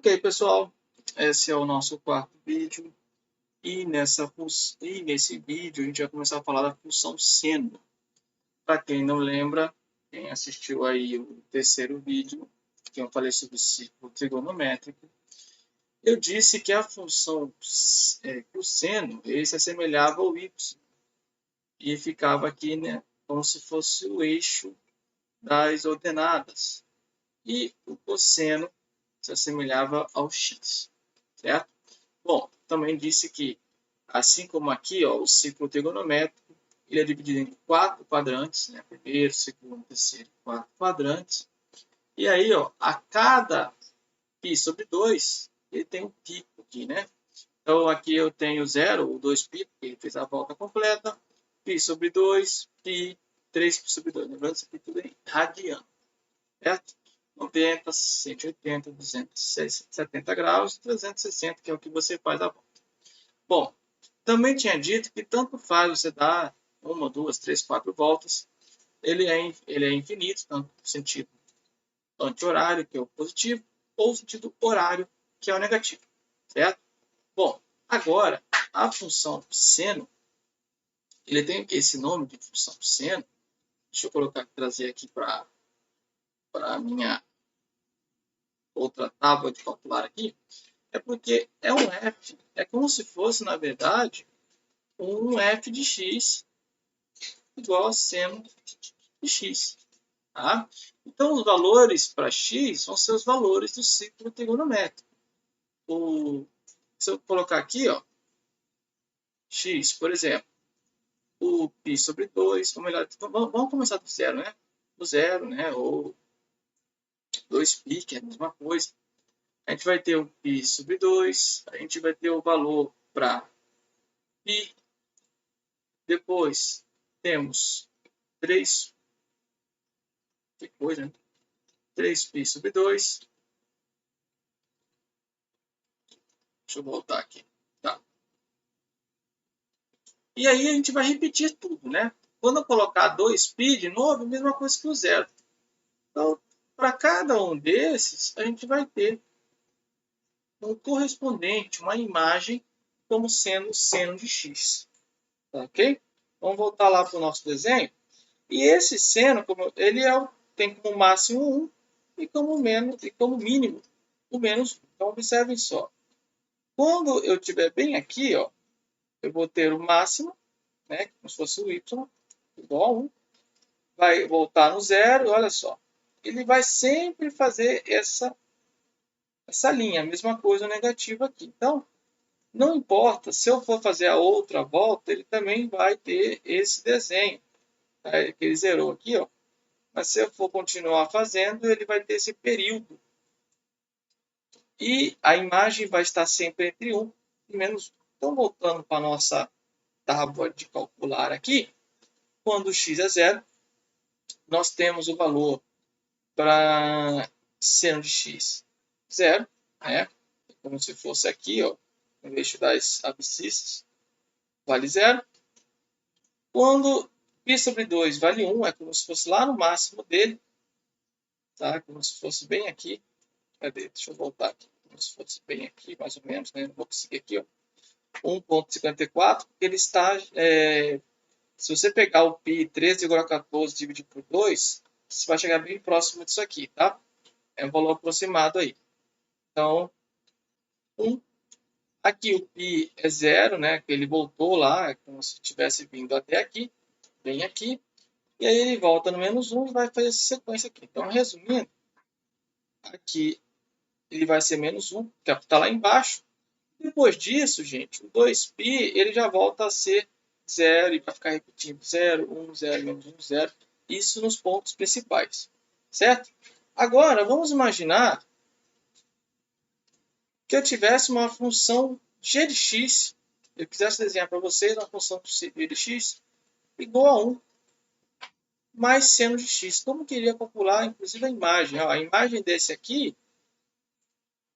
Ok, pessoal, esse é o nosso quarto vídeo e nesse vídeo a gente vai começar a falar da função seno. Para quem não lembra, quem assistiu aí o terceiro vídeo, que eu falei sobre círculo trigonométrico, eu disse que a função que o seno ele se assemelhava ao y e ficava aqui, né, como se fosse o eixo das ordenadas, e o cosseno se assemelhava ao x, certo? Bom, também disse que, assim como aqui, ó, o círculo trigonométrico, ele é dividido em 4 quadrantes, né? Primeiro, segundo, terceiro, quarto quadrantes. E aí, ó, a cada π sobre 2, ele tem um pico aqui, né? Então, aqui eu tenho 0, ou 2π, porque ele fez a volta completa, π sobre 2, π, 3π sobre 2. Lembrando, isso aqui tudo em radiano, certo? 90, 180, 270 graus, 360, que é o que você faz a volta. Bom, também tinha dito que tanto faz você dar 1, 2, 3, 4 voltas, ele é infinito, tanto no sentido anti-horário, que é o positivo, ou no sentido horário, que é o negativo, certo? Bom, agora, a função seno, ele tem esse nome de função seno. Deixa eu trazer aqui para a minha outra tábua de calcular aqui. É porque é um f, é como se fosse, na verdade, um f de x igual a seno de x. Tá? Então, os valores para x vão ser os valores do círculo trigonométrico. Se eu colocar aqui, ó, x, por exemplo, o π sobre 2, ou melhor, vamos começar do zero, né? Do zero, né? Ou 2π, que é a mesma coisa. A gente vai ter o π sobre 2, a gente vai ter o valor para π. Depois temos 3, que coisa, né? 3π sobre 2. Deixa eu voltar aqui. Tá. E aí a gente vai repetir tudo, né? Quando eu colocar 2π de novo, a mesma coisa que o zero. Então, para cada um desses, a gente vai ter um correspondente, uma imagem, como sendo seno de x. Ok? Vamos voltar lá para o nosso desenho. E esse seno, ele tem como máximo 1 e como mínimo o menos 1. Então, observem só. Quando eu estiver bem aqui, ó, eu vou ter o máximo, né, como se fosse o y, igual a 1. Vai voltar no zero, olha só. Ele vai sempre fazer essa linha, a mesma coisa negativa aqui. Então, não importa, se eu for fazer a outra volta, ele também vai ter esse desenho, tá? Que ele zerou aqui, ó. Mas se eu for continuar fazendo, ele vai ter esse período. E a imagem vai estar sempre entre 1 e menos 1. Então, voltando para a nossa tábua de calcular aqui, quando x é 0, nós temos o valor para seno de x 0, né? Como se fosse aqui, ó, no eixo das abscissas, vale 0. Quando π sobre 2 vale 1, é como se fosse lá no máximo dele, tá? Como se fosse bem aqui. Cadê? Deixa eu voltar aqui. Como se fosse bem aqui, mais ou menos, né? Não vou conseguir aqui, ó. 1,54, porque ele está... se você pegar o π 13,14 dividido por 2, você vai chegar bem próximo disso aqui, tá? É um valor aproximado aí. Então, 1. Aqui o π é 0, né? Ele voltou lá, é como se tivesse vindo até aqui, bem aqui. E aí ele volta no menos 1 e vai fazer essa sequência aqui. Então, resumindo, aqui ele vai ser menos 1, que está lá embaixo. Depois disso, gente, o 2π ele já volta a ser 0 e vai ficar repetindo 0, 1, 0, menos 1, 0. Isso nos pontos principais, certo? Agora, vamos imaginar que eu tivesse uma função g de x, eu quisesse desenhar para vocês uma função g de x igual a 1 mais seno de x. Como que iria calcular, inclusive, a imagem? A imagem desse aqui,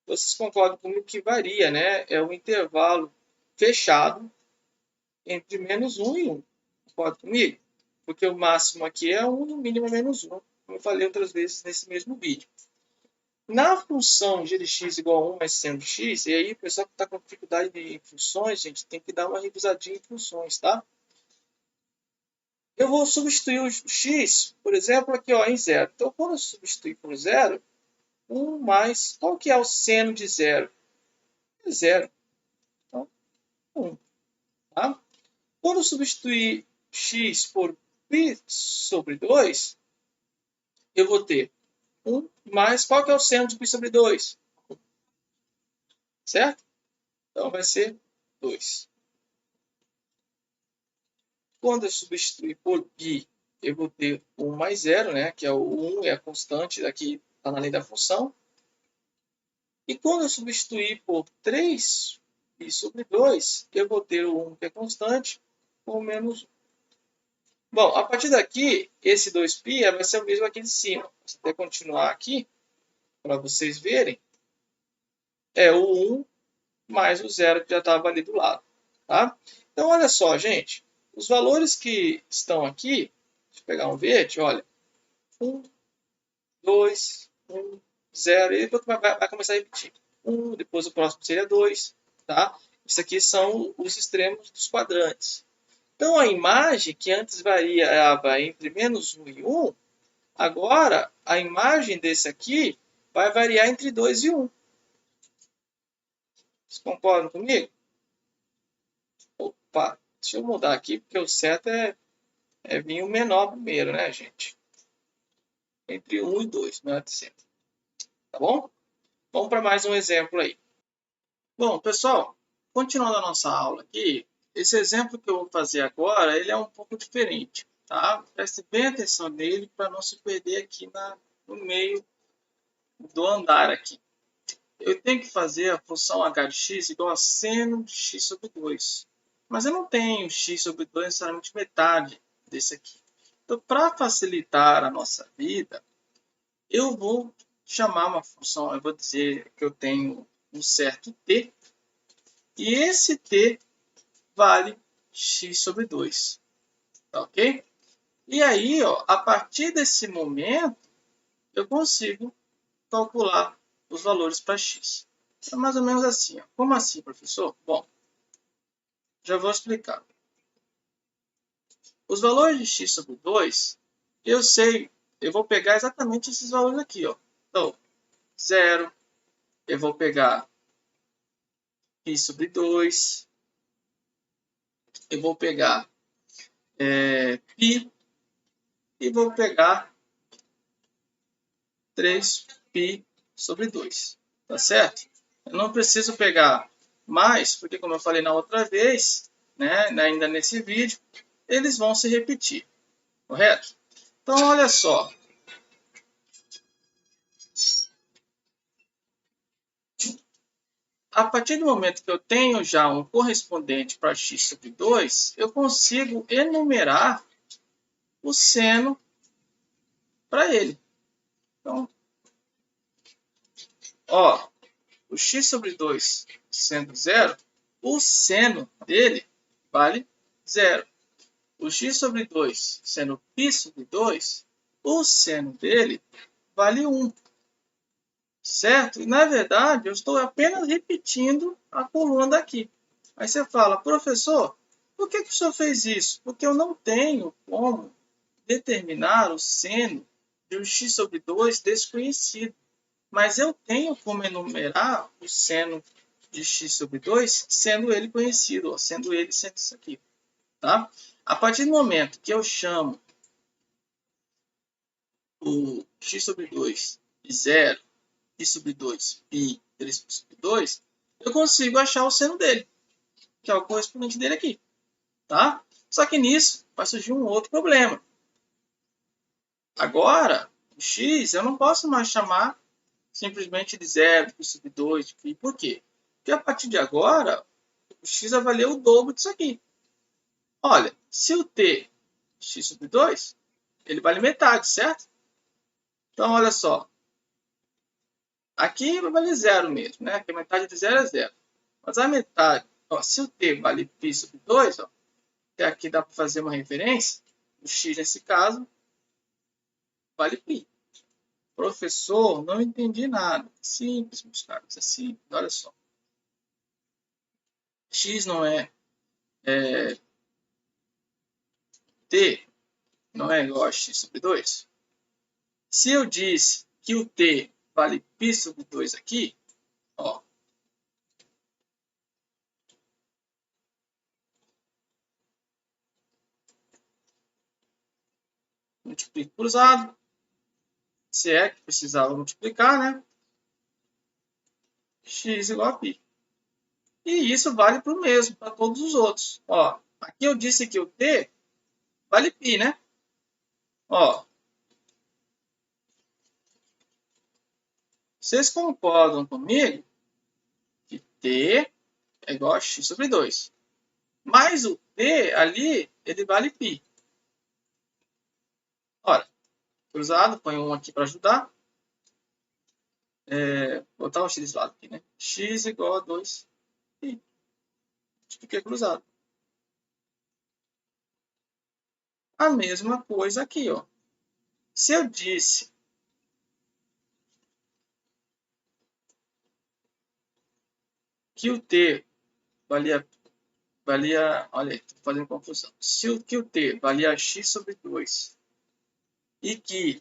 vocês concordam comigo que varia, né? É um intervalo fechado entre menos 1 e 1. Concorda comigo? Porque o máximo aqui é 1 e o mínimo é menos 1, como eu falei outras vezes nesse mesmo vídeo. Na função g de x igual a 1 mais seno de x, e aí o pessoal que está com dificuldade em funções, gente, tem que dar uma revisadinha em funções, tá? Eu vou substituir o x, por exemplo, aqui ó, em zero. Então, quando eu substituir por zero, 1 mais... Qual que é o seno de zero? É zero. Então, 1. Tá? Quando eu substituir x por π sobre 2, eu vou ter 1 mais... Qual que é o seno de π sobre 2? Certo? Então, vai ser 2. Quando eu substituir por π, eu vou ter 1 mais 0, né? Que é o 1, é a constante aqui, está na lei da função. E quando eu substituir por 3π sobre 2, eu vou ter o 1, que é constante, com menos 1. Bom, a partir daqui, esse 2π vai ser o mesmo aqui de cima. Vou até continuar aqui, para vocês verem. É o 1 mais o 0 que já estava ali do lado. Tá? Então, olha só, gente. Os valores que estão aqui, deixa eu pegar um verde, olha. 1, 2, 1, 0, e depois vai começar a repetir. 1, depois o próximo seria 2, tá? Isso aqui são os extremos dos quadrantes. Então, a imagem que antes variava entre menos 1 e 1, agora a imagem desse aqui vai variar entre 2 e 1. Vocês concordam comigo? Opa, deixa eu mudar aqui, porque o certo é vir o menor primeiro, né, gente? Entre 1 e 2, não é certo. Tá bom? Vamos para mais um exemplo aí. Bom, pessoal, continuando a nossa aula aqui, esse exemplo que eu vou fazer agora, ele é um pouco diferente, tá? Preste bem atenção nele para não se perder aqui no meio do andar aqui. Eu tenho que fazer a função h de x igual a seno de x sobre 2. Mas eu não tenho x sobre 2 necessariamente metade desse aqui. Então, para facilitar a nossa vida, eu vou chamar uma função, eu vou dizer que eu tenho um certo t, e esse t vale x sobre 2. Tá ok? E aí, ó, a partir desse momento, eu consigo calcular os valores para x. É mais ou menos assim. Ó. Como assim, professor? Bom, já vou explicar. Os valores de x sobre 2, eu sei, eu vou pegar exatamente esses valores aqui. Ó. Então, 0, eu vou pegar π sobre 2, eu vou pegar π e vou pegar 3π sobre 2. Tá certo? Eu não preciso pegar mais, porque como eu falei na outra vez, né, ainda nesse vídeo, eles vão se repetir. Correto? Então, olha só. A partir do momento que eu tenho já um correspondente para x sobre 2, eu consigo enumerar o seno para ele. Então, ó, o x sobre 2 sendo 0, o seno dele vale 0. O x sobre 2 sendo π sobre 2, o seno dele vale 1. Certo? E, na verdade, eu estou apenas repetindo a coluna daqui. Aí você fala, professor, por que o senhor fez isso? Porque eu não tenho como determinar o seno de um x sobre 2 desconhecido. Mas eu tenho como enumerar o seno de x sobre 2 sendo ele conhecido, ó, sendo ele sendo isso aqui. Tá? A partir do momento que eu chamo o x sobre 2 de 0, π sobre 2 e 3π sobre 2, eu consigo achar o seno dele, que é o correspondente dele aqui. Tá? Só que nisso vai surgir um outro problema. Agora, o x eu não posso mais chamar simplesmente de 0, π sobre 2, de π. Por quê? Porque a partir de agora, o x vai valer o dobro disso aqui. Olha, se o t x sobre 2, ele vale metade, certo? Então, olha só. Aqui vai valer 0 mesmo, né? Porque a metade de 0 é 0. Mas a metade, ó, se o t vale π sobre 2, ó, até aqui dá para fazer uma referência, o x nesse caso vale π. Professor, não entendi nada. Simples, meus caras, é simples. Olha só. X não é T, não é igual a X sobre 2. Se eu disse que o T vale π sobre 2 aqui, ó, multiplico cruzado, se é que precisava multiplicar, né? X igual a π. E isso vale para o mesmo, para todos os outros. Ó, aqui eu disse que o T vale π, né? Ó, vocês concordam comigo que T é igual a X sobre 2. Mas o T ali, ele vale π. Ora, cruzado, põe um aqui para ajudar. Vou botar um x desse lado aqui, né? X igual a 2 π. Porque é cruzado. A mesma coisa aqui, ó. Se eu disse que o T valia, olha aí, estou fazendo confusão. Se o que o T valia x sobre 2 e que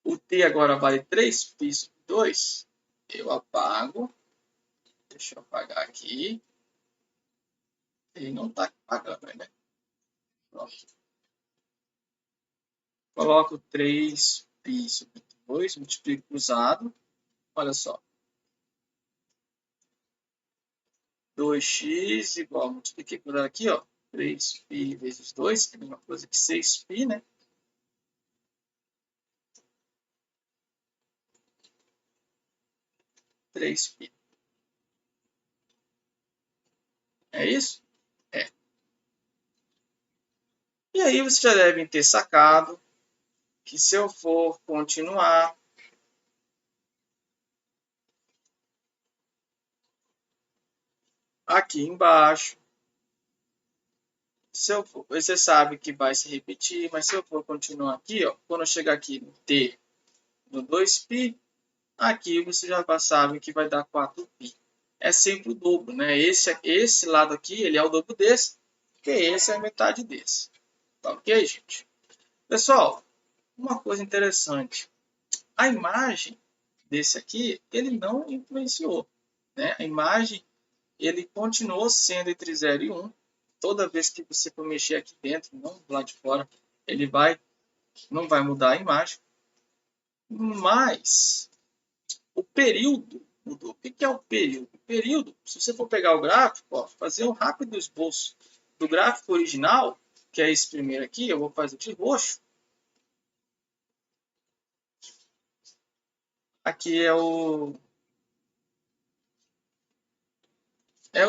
o T agora vale 3π sobre 2, eu apago. Deixa eu apagar aqui. Ele não está pagando, né? Pronto. Coloco 3π sobre 2, multiplico cruzado. Olha só. 2x igual, multipliquei por aqui, ó, 3π vezes 2, que é a mesma coisa que 6π, né? Π. É isso? É. E aí vocês já devem ter sacado que se eu for continuar aqui embaixo, se eu for, você sabe que vai se repetir, mas se eu for continuar aqui, ó, quando eu chegar aqui no T, no 2π, aqui você já sabe que vai dar 4π. É sempre o dobro, né? Esse lado aqui, ele é o dobro desse, porque esse é a metade desse. Tá ok, gente? Pessoal, uma coisa interessante. A imagem desse aqui, ele não influenciou, né? A imagem, ele continuou sendo entre 0 e 1. Toda vez que você for mexer aqui dentro, não do lado de fora, ele não vai mudar a imagem. Mas o período mudou. O que é o período? O período, se você for pegar o gráfico, ó, fazer um rápido esboço do gráfico original, que é esse primeiro aqui, eu vou fazer de roxo. Aqui é o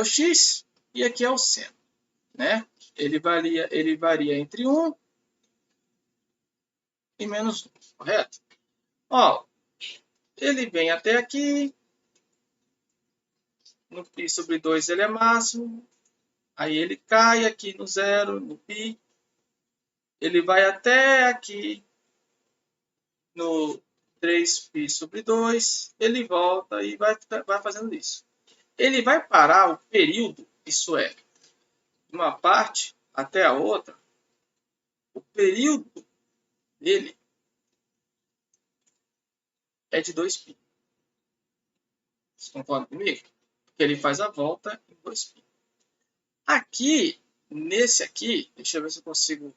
x e aqui é o seno, né? Ele varia entre 1 e menos 1, correto? Ó, ele vem até aqui, no π sobre 2 ele é máximo, aí ele cai aqui no 0, no π, ele vai até aqui no 3π sobre 2, ele volta e vai fazendo isso. Ele vai parar o período, isso é, de uma parte até a outra, o período dele é de 2π. Vocês concordam comigo? Porque ele faz a volta em 2π. Aqui, nesse aqui, deixa eu ver se eu consigo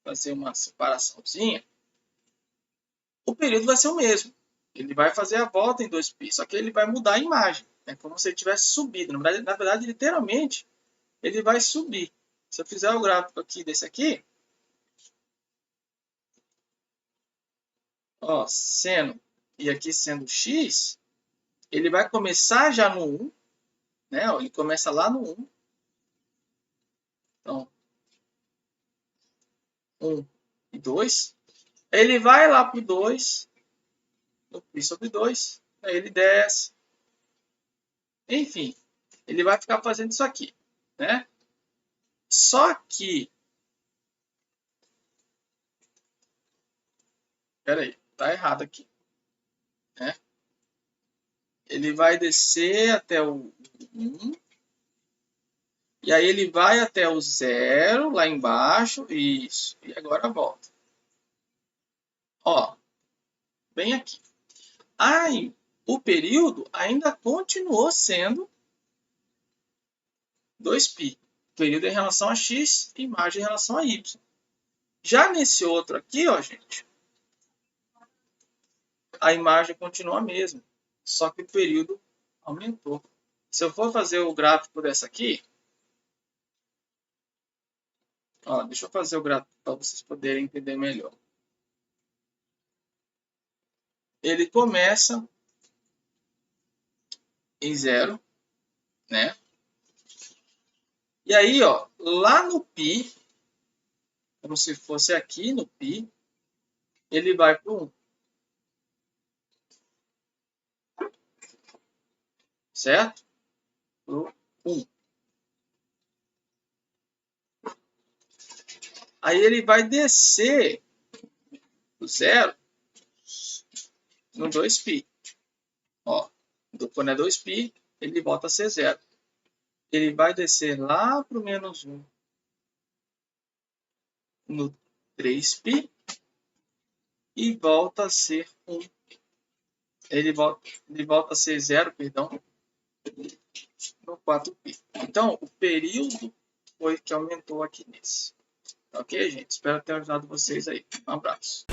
fazer uma separaçãozinha. O período vai ser o mesmo. Ele vai fazer a volta em 2π, só que ele vai mudar a imagem. É como se ele tivesse subido. Na verdade, literalmente, ele vai subir. Se eu fizer o gráfico aqui desse aqui, ó, seno e aqui sendo x, ele vai começar já no 1, né? Ó, ele começa lá no 1. Então, 1 e 2. Ele vai lá para o 2, no π sobre 2, aí ele desce. Enfim, ele vai ficar fazendo isso aqui, né? Só que Espera aí, tá errado aqui, né? Ele vai descer até o 1, e aí ele vai até o 0 lá embaixo, isso, e agora volta. Ó, bem aqui. Aí, o período ainda continuou sendo 2π. Período em relação a x e imagem em relação a y. Já nesse outro aqui, ó, gente, a imagem continua a mesma, só que o período aumentou. Se eu for fazer o gráfico dessa aqui, ó, deixa eu fazer o gráfico para vocês poderem entender melhor. Ele começa em 0, né? E aí, ó, lá no π, como se fosse aqui no π, ele vai para o 1. Certo? Pro 1. Aí ele vai descer do 0 no 2π. Ó, quando é 2π, ele volta a ser 0. Ele vai descer lá para o menos 1 no 3π e volta a ser 1. Ele volta a ser 0, perdão, no 4π. Então, o período foi que aumentou aqui nesse. Ok, gente? Espero ter ajudado vocês aí. Um abraço.